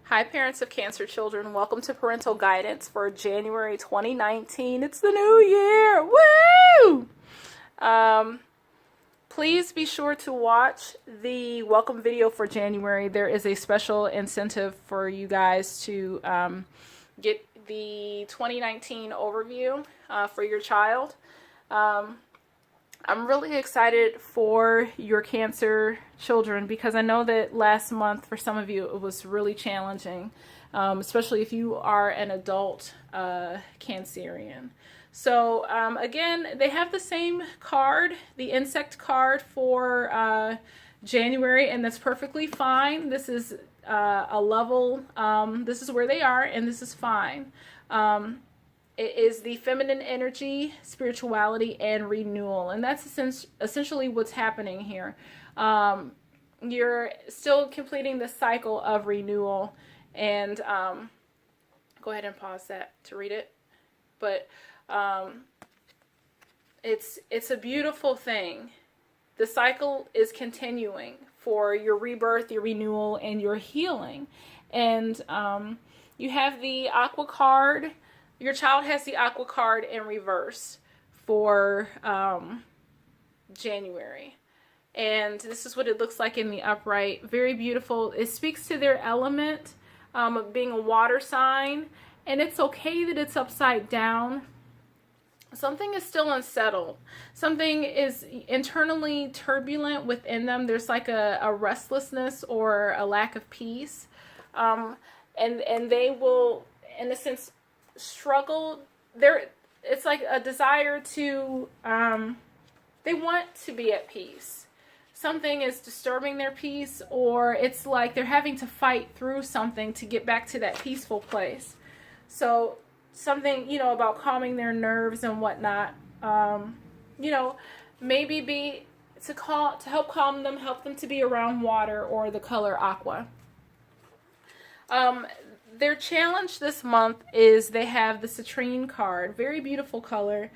Hi, parents of Cancer children. Welcome to Parental Guidance for January 2019. It's the new year. Woo! Please be sure to watch the welcome video for January. There is a special incentive for you guys to get the 2019 overview for your child. I'm really excited for your Cancer children because I know that last month for some of you it was really challenging, especially if you are an adult Cancerian. So again, they have the same card, the insect card for January, and that's perfectly fine. This is a level, this is where they are, and this is fine. It is the feminine energy, spirituality, and renewal. And that's essentially what's happening here. You're still completing the cycle of renewal. And go ahead and pause that to read it. But it's a beautiful thing. The cycle is continuing for your rebirth, your renewal, and your healing. And you have the Aqua card. Your child has the Aqua card in reverse for January. And this is what it looks like in the upright. Very beautiful. It speaks to their element of being a water sign. And it's okay that it's upside down. Something is still unsettled. Something is internally turbulent within them. There's like a restlessness or a lack of peace. And they will, in a sense, struggle. It's like a desire to they want to be at peace. Something is disturbing their peace, or it's like they're having to fight through something to get back to that peaceful place. So something, about calming their nerves and whatnot, maybe to help calm them, help them to be around water or the color aqua. Their challenge this month is they have the citrine card. Very beautiful color.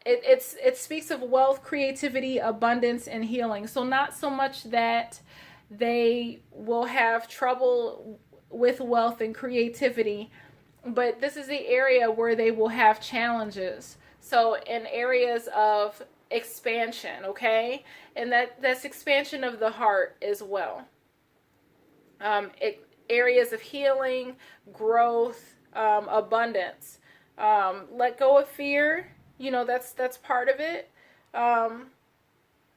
It speaks of wealth, creativity, abundance, and healing. So not so much that they will have trouble with wealth and creativity, but this is the area where they will have challenges. So in areas of expansion, okay? And that's expansion of the heart as well. Areas of healing, growth, abundance. Let go of fear. That's part of it.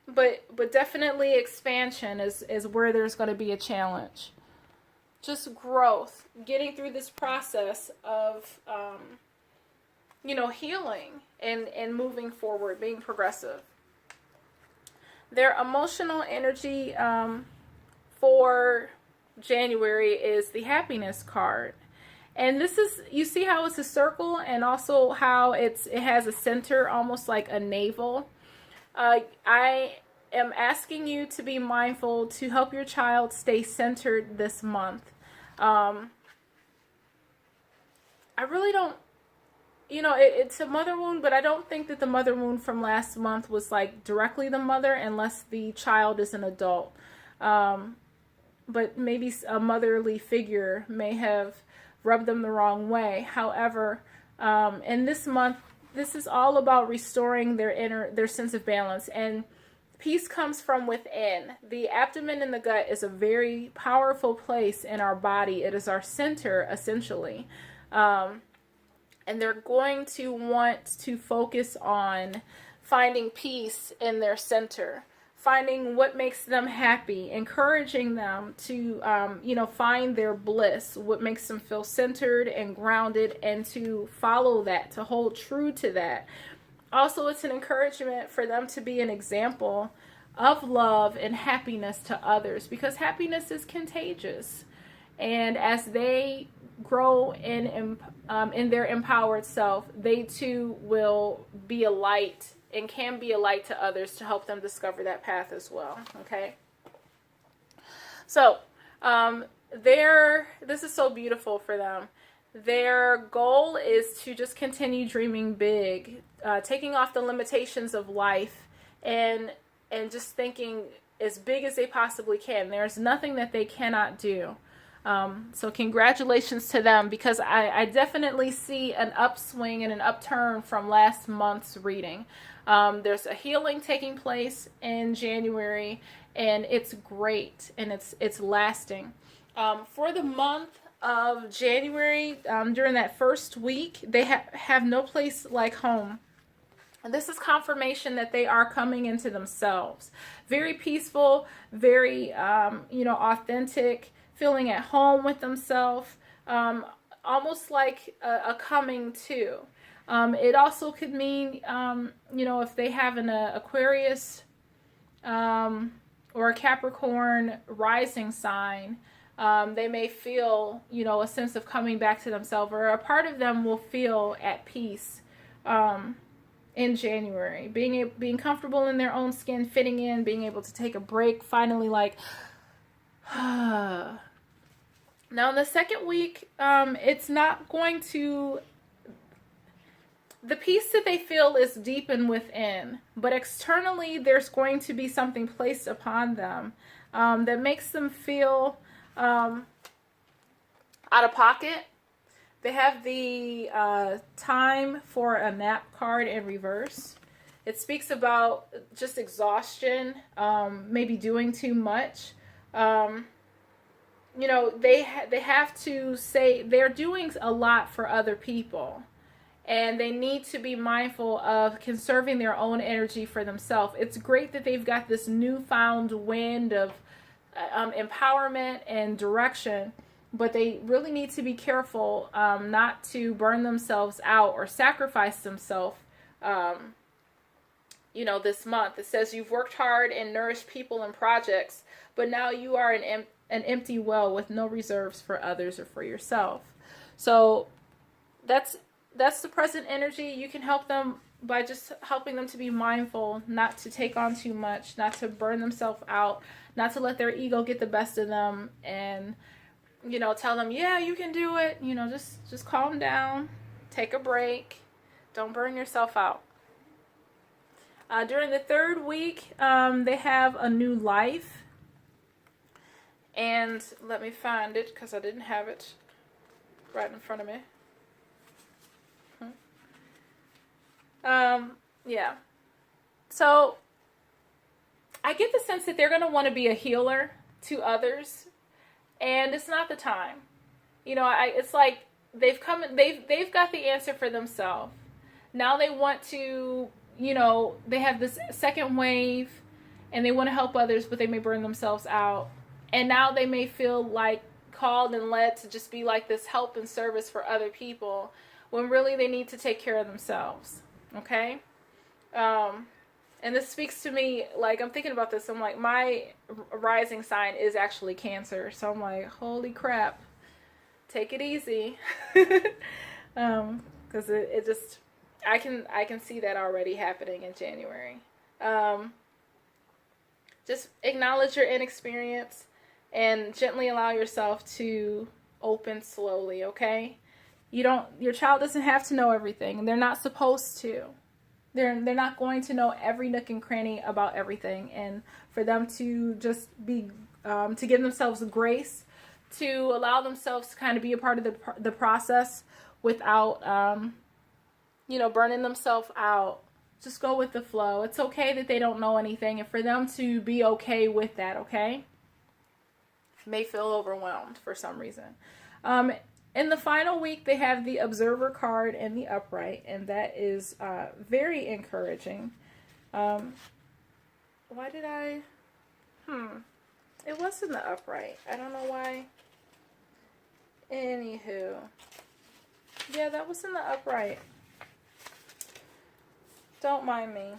But definitely expansion is where there's going to be a challenge. Just growth, getting through this process of, healing and moving forward, being progressive. Their emotional energy for January is the happiness card. And this is, you see how it's a circle and also how it has a center, almost like a navel. I am asking you to be mindful to help your child stay centered this month. I really don't, it's a mother wound, but I don't think that the mother wound from last month was like directly the mother unless the child is an adult. But maybe a motherly figure may have rubbed them the wrong way. However, in this month, this is all about restoring their sense of balance. And peace comes from within. The abdomen and the gut is a very powerful place in our body. It is our center, essentially. And they're going to want to focus on finding peace in their center. Finding what makes them happy, encouraging them to, find their bliss, what makes them feel centered and grounded, and to follow that, to hold true to that. Also, it's an encouragement for them to be an example of love and happiness to others, because happiness is contagious. And as they grow in their empowered self, they too will be a light and can be a light to others to help them discover that path as well. Okay. So, this is so beautiful for them. Their goal is to just continue dreaming big, taking off the limitations of life, and just thinking as big as they possibly can. There's nothing that they cannot do. So congratulations to them, because I definitely see an upswing and an upturn from last month's reading. There's a healing taking place in January, and it's great, and it's lasting. For the month of January, during that first week, they have no place like home. And this is confirmation that they are coming into themselves. Very peaceful, very, authentic, feeling at home with themselves, almost like a coming to. It also could mean, if they have an Aquarius or a Capricorn rising sign, they may feel, a sense of coming back to themselves, or a part of them will feel at peace in January, being comfortable in their own skin, fitting in, being able to take a break, finally, like, now in the second week, it's not going to, the peace that they feel is deepened within, but externally there's going to be something placed upon them that makes them feel out of pocket. They have the time for a nap card in reverse. It speaks about just exhaustion, maybe doing too much. They have to say they're doing a lot for other people, and they need to be mindful of conserving their own energy for themselves. It's great that they've got this newfound wind of empowerment and direction, but they really need to be careful not to burn themselves out or sacrifice themselves, this month. It says you've worked hard and nourished people and projects, but now you are an empty well with no reserves for others or for yourself. So that's the present energy. You can help them by just helping them to be mindful, not to take on too much, not to burn themselves out, not to let their ego get the best of them, and tell them, yeah, you can do it. Just calm down, take a break, don't burn yourself out. During the third week, they have a new life. And let me find it, because I didn't have it right in front of me. Yeah. So I get the sense that they're going to want to be a healer to others, and it's not the time. It's like they've got the answer for themselves. Now they want to, they have this second wave, and they want to help others, but they may burn themselves out. And now they may feel like called and led to just be like this help and service for other people, when really they need to take care of themselves. Okay? And this speaks to me, like, I'm thinking about this. I'm like, my rising sign is actually Cancer. So I'm like, holy crap, take it easy. Because it just, I can see that already happening in January. Just acknowledge your inexperience and gently allow yourself to open slowly, okay? Your child doesn't have to know everything, and they're not supposed to. They're not going to know every nook and cranny about everything, and for them to just be, to give themselves grace, to allow themselves to kind of be a part of the process without, burning themselves out. Just go with the flow. It's okay that they don't know anything, and for them to be okay with that, okay? May feel overwhelmed for some reason. In the final week, they have the Observer card in the upright, and that is very encouraging. Why did I... It was in the upright. I don't know why. Anywho. Yeah, that was in the upright. Don't mind me.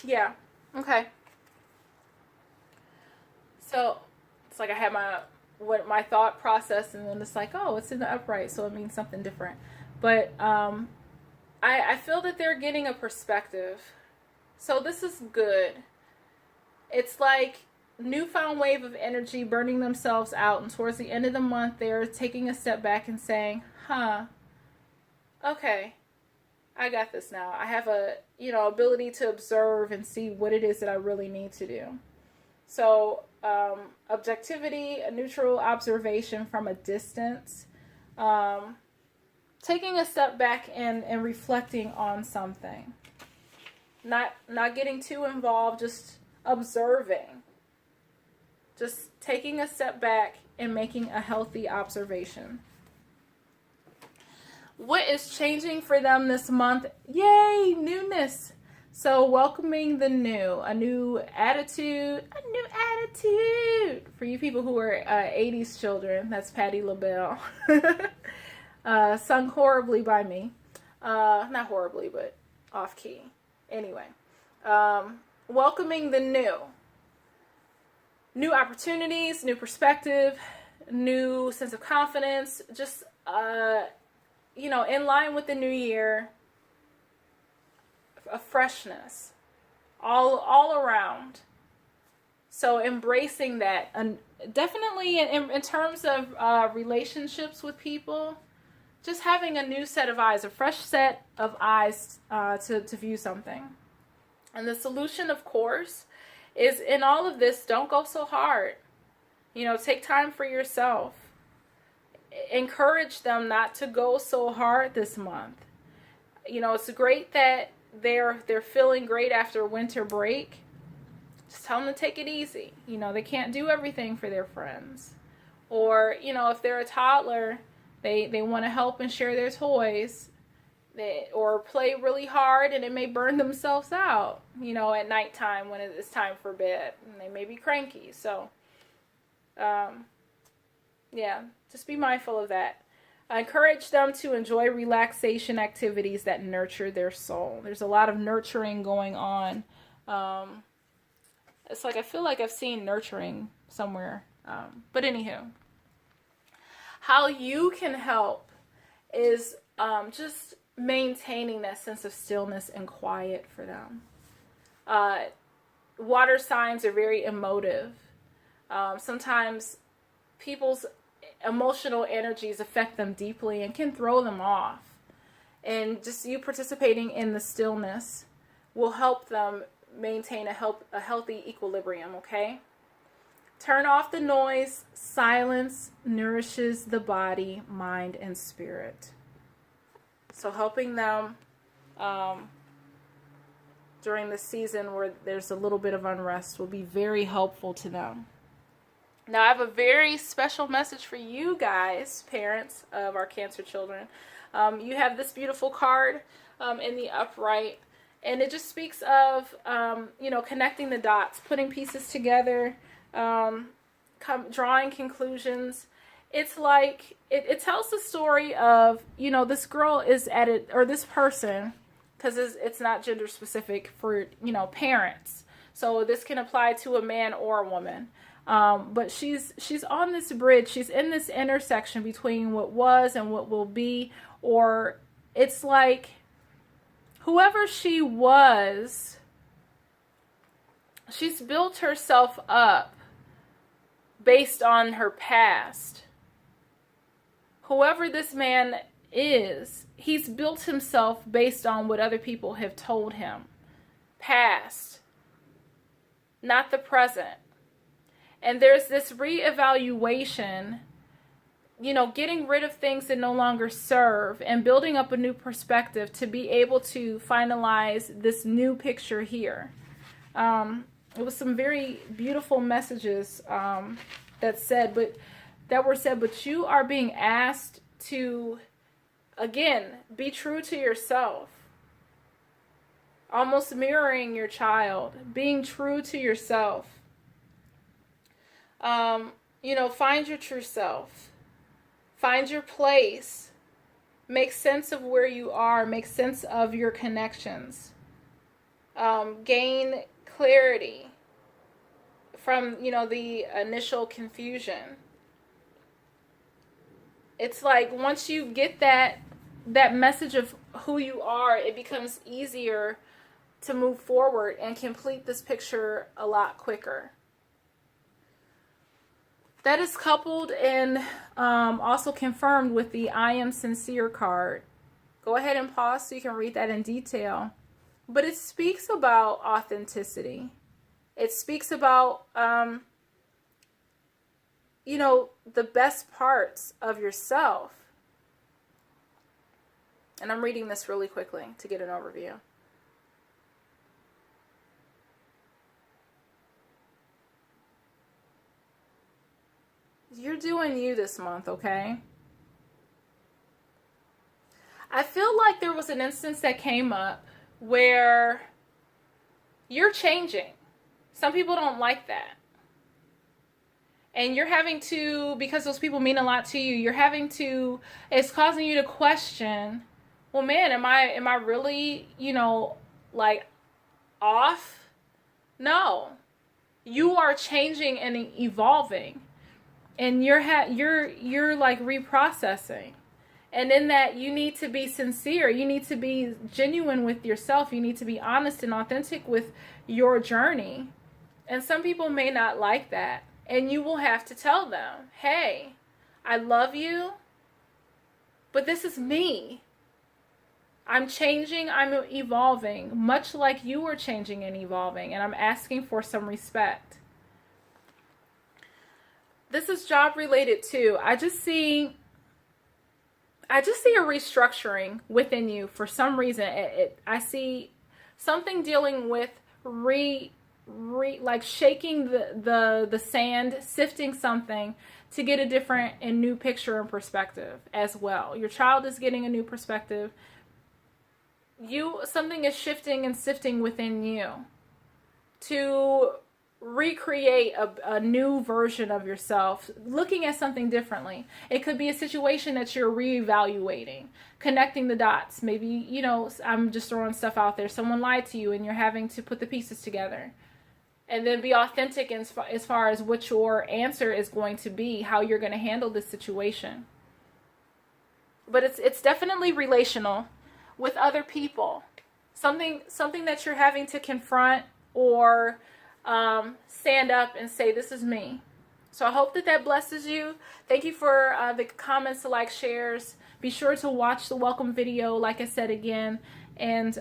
Yeah. Okay. So, it's like I had my thought process, and then it's like, oh, it's in the upright, so it means something different. But I feel that they're getting a perspective. So this is good. It's like newfound wave of energy burning themselves out, and towards the end of the month, they're taking a step back and saying, okay, I got this now. I have a, ability to observe and see what it is that I really need to do. So objectivity, a neutral observation from a distance, taking a step back and reflecting on something, not getting too involved, just observing, just taking a step back and making a healthy observation. What is changing for them this month? Yay, newness. So welcoming the new, a new attitude for you people who are 80s children. That's Patti LaBelle. Sung horribly by me. Not horribly, but off key. Anyway, welcoming the new. New opportunities, new perspective, new sense of confidence, just, in line with the new year, a freshness all around. So embracing that, and definitely in terms of relationships with people, just having a new set of eyes, a fresh set of eyes to view something. And the solution, of course, is in all of this, don't go so hard. Take time for yourself. Encourage them not to go so hard this month. It's great that they're feeling great after winter break. Just tell them to take it easy. They can't do everything for their friends. Or, if they're a toddler, they want to help and share their toys. Or play really hard and it may burn themselves out, at nighttime when it's time for bed. And they may be cranky. So, just be mindful of that. I encourage them to enjoy relaxation activities that nurture their soul. There's a lot of nurturing going on. It's like I feel like I've seen nurturing somewhere. But anywho, how you can help is just maintaining that sense of stillness and quiet for them. Water signs are very emotive. Sometimes people's emotional energies affect them deeply and can throw them off. And just you participating in the stillness will help them maintain a healthy equilibrium, okay? Turn off the noise. Silence nourishes the body, mind, and spirit. So helping them during the season where there's a little bit of unrest will be very helpful to them. Now, I have a very special message for you guys, parents of our Cancer children. You have this beautiful card in the upright, and it just speaks of, connecting the dots, putting pieces together, drawing conclusions. It's like, it tells the story of, this girl is at it, or this person, because it's not gender specific for, parents. So this can apply to a man or a woman. But she's on this bridge. She's in this intersection between what was and what will be. Or it's like whoever she was, she's built herself up based on her past. Whoever this man is, he's built himself based on what other people have told him. Past, not the present. And there's this reevaluation, getting rid of things that no longer serve and building up a new perspective to be able to finalize this new picture here. It was some very beautiful messages that were said, but you are being asked to, again, be true to yourself. Almost mirroring your child, being true to yourself. Find your true self. Find your place. Make sense of where you are. Make sense of your connections. Gain clarity from, the initial confusion. It's like once you get that message of who you are, it becomes easier to move forward and complete this picture a lot quicker. That is coupled and also confirmed with the I am sincere card. Go ahead and pause so you can read that in detail. But it speaks about authenticity. It speaks about the best parts of yourself. And I'm reading this really quickly to get an overview. You're doing you this month, okay? I feel like there was an instance that came up where you're changing. Some people don't like that. And you're having to, because those people mean a lot to you, it's causing you to question, well, man, am I really, like off? No. You are changing and evolving. And you're like reprocessing. And in that, you need to be sincere. You need to be genuine with yourself. You need to be honest and authentic with your journey. And some people may not like that. And you will have to tell them, hey, I love you, but this is me. I'm changing, I'm evolving, much like you are changing and evolving. And I'm asking for some respect. This is job related too. I just see a restructuring within you for some reason. I see something dealing with like shaking the sand, sifting something to get a different and new picture and perspective as well. Your child is getting a new perspective. Something is shifting and sifting within you to recreate a new version of yourself, looking at something differently. It could be a situation that you're reevaluating, connecting the dots. Maybe, I'm just throwing stuff out there. Someone lied to you and you're having to put the pieces together. And then be authentic as far as what your answer is going to be, how you're going to handle this situation. But it's definitely relational with other people. Something that you're having to confront or stand up and say, this is me. So I hope that blesses you. Thank you for the comments, the likes, shares. Be sure to watch the welcome video, like I said again, and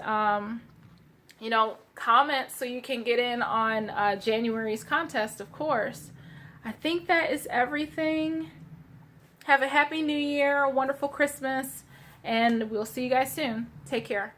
comment so you can get in on January's contest, of course. I think that is everything. Have a happy new year, a wonderful Christmas, and we'll see you guys soon. Take care.